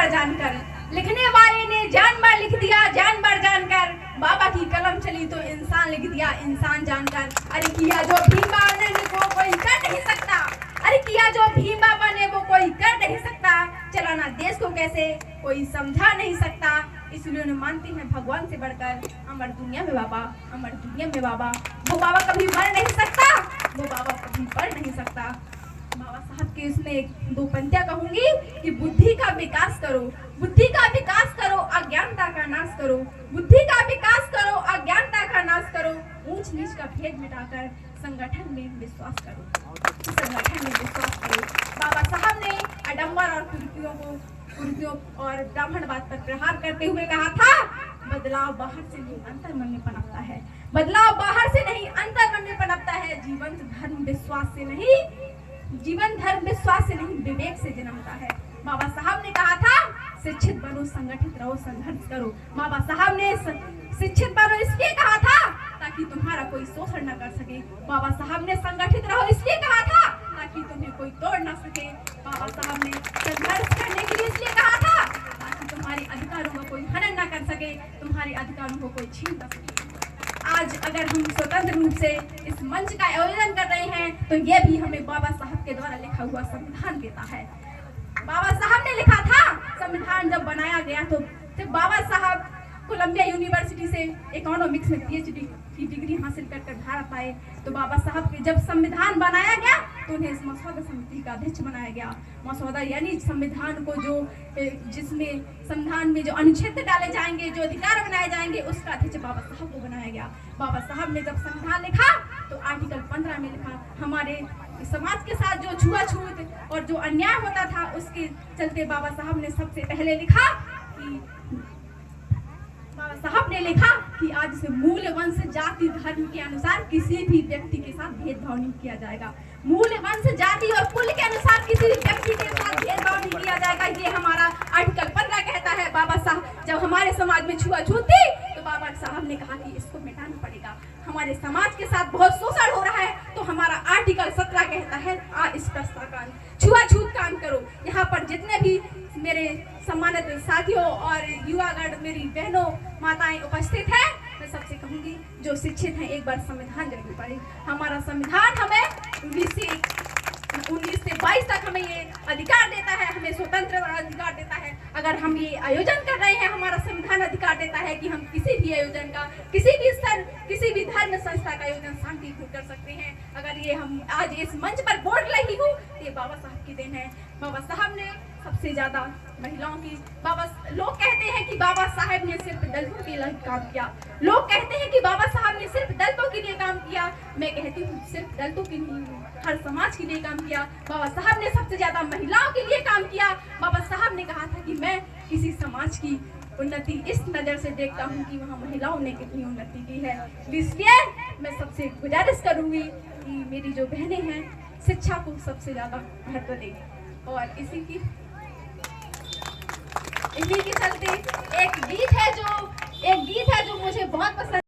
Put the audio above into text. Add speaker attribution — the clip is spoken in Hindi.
Speaker 1: बार जानकर, लिखने वाले ने जान बार लिख दिया जान बार जानकर, बाबा की कलम चली तो इंसान लिख दिया इंसान जानकर। अरे किया जो भीम बाबा ने वो कोई कर नहीं सकता, अरे किया जो भीम बाबा ने वो कोई कर नहीं सकता, चलाना देश को कैसे कोई समझा नहीं सकता। इसलिए उन्हें मानते हैं भगवान से बढ़कर, अमर दुनिया में बाबा, अमर दुनिया में बाबा। वो बाबा कभी मर नहीं सकता, वो बाबा कभी बढ़ नहीं सकता। बाबा साहब के इसमें दो पंक्तियां कहूंगी कि बुद्धि का विकास करो, बुद्धि का विकास करो, अज्ञानता का नाश करो, बुद्धि का विकास करो, अज्ञानता का नाश करो, ऊंच नीच का भेद मिटाकर संगठन में विश्वास करो, संगठन में विश्वास करो। बाबा साहब ने आडंबर और कुरीतियों और ब्राह्मणवाद पर प्रहार करते हुए कहा था, बदलाव बाहर से नहीं अंतर मन में पनपता है, बदलाव बाहर से नहीं अंतर मन में पनपता है। जीवन धर्म विश्वास से नहीं, जीवन धर्म विश्वास से नहीं विवेक से जन्मता है। बाबा साहब ने कहा था, शिक्षित बनो, संगठित रहो, संघर्ष करो। बाबा साहब ने शिक्षित बनो इसलिए कहा था ताकि तुम्हारा कोई शोषण न कर सके। बाबा साहब ने संगठित रहो इसलिए कहा था ताकि तुम्हें कोई तोड़ न सके। बाबा साहब ने संघर्ष करने के लिए इसलिए कहा था ताकि तुम्हारे अधिकारों का कोई हनन न कर सके, तुम्हारे अधिकारों को कोई छीन न सके। आज अगर हम स्वतंत्र रूप से इस मंच का आयोजन कर रहे हैं तो ये भी हमें बाबा साहब के द्वारा लिखा हुआ संविधान देता है। बाबा साहब ने लिखा था, संविधान जब बनाया गया तो जब बाबा साहब कोलंबिया यूनिवर्सिटी से इकोनॉमिक्स में पीएचडी की डिग्री हासिल कर भारत आए, तो बाबा साहब के जब संविधान बनाया गया तो उन्हें इस मसौदा समिति का अध्यक्ष बनाया गया। मसौदा यानी संविधान को जो जिसमें संविधान में जो अनुच्छेद डाले जाएंगे, जो अधिकार बनाए जाएंगे, उसका अध्यक्ष बाबा साहब को बनाया गया। बाबा साहब ने जब संविधान लिखा तो आर्टिकल 15 में लिखा, हमारे समाज के साथ जो छुआछूत और जो अन्याय होता था उसके चलते बाबा साहब ने सबसे पहले लिखा कि बाबा साहब ने लिखा कि आज से मूल वंश जाति धर्म के अनुसार किसी भी व्यक्ति के साथ भेदभाव नहीं किया जाएगा। मूल वंश जाति और कुल के अनुसार किसी भी व्यक्ति के साथ भेदभाव नहीं किया जाएगा, ये हमारा आर्टिकल 15 कहता है। बाबा साहब जब हमारे समाज में छुआछूत थी तो बाबा साहब ने कहा कि इसको मिटाना पड़ेगा, हमारे समाज के साथ बहुत शोषण हो रहा है, तो हमारा आर्टिकल 17 कहता है अस्पृश्यता कांड, छुआछूत कांड करो। यहाँ पर जितने भी मेरे सम्मानित साथियों और युवागण, मेरी बहनों, माताएं उपस्थित हैं, मैं सबसे कहूंगी जो शिक्षित हैं एक बार संविधान जरूर पढ़ें। हमारा संविधान हमें 19 से 22 तक हमें ये अधिकार देता है, हमें स्वतंत्र अधिकार देता है। अगर हम ये आयोजन कर रहे हैं, हमारा संविधान अधिकार देता है कि हम किसी भी आयोजन का, किसी भी स्तर, किसी भी धर्म संस्था का आयोजन शांतिपूर्ण कर सकते हैं। अगर ये हम आज इस मंच पर बोल रही हूँ, ये बाबा साहब की देन है। बाबा साहब ने सबसे ज्यादा महिलाओं की, लोग कहते हैं कि बाबा साहब ने सिर्फ दलितों के लिए काम किया, लोग कहते हैं कि बाबा साहब ने सिर्फ दलितों के लिए काम किया। मैं कहती हूँ सिर्फ दलितों के लिए, हर समाज के लिए काम किया। बाबा साहब ने सबसे ज्यादा महिलाओं के लिए काम किया। बाबा साहब ने कहा था कि मैं किसी समाज की उन्नति इस नजर से देखता हूँ कि वहाँ महिलाओं ने कितनी उन्नति की है। इसलिए मैं सबसे गुजारिश करूंगी कि मेरी जो बहनें हैं शिक्षा को सबसे ज्यादा महत्व दें। और इसी के चलते एक गीत है जो मुझे बहुत पसंद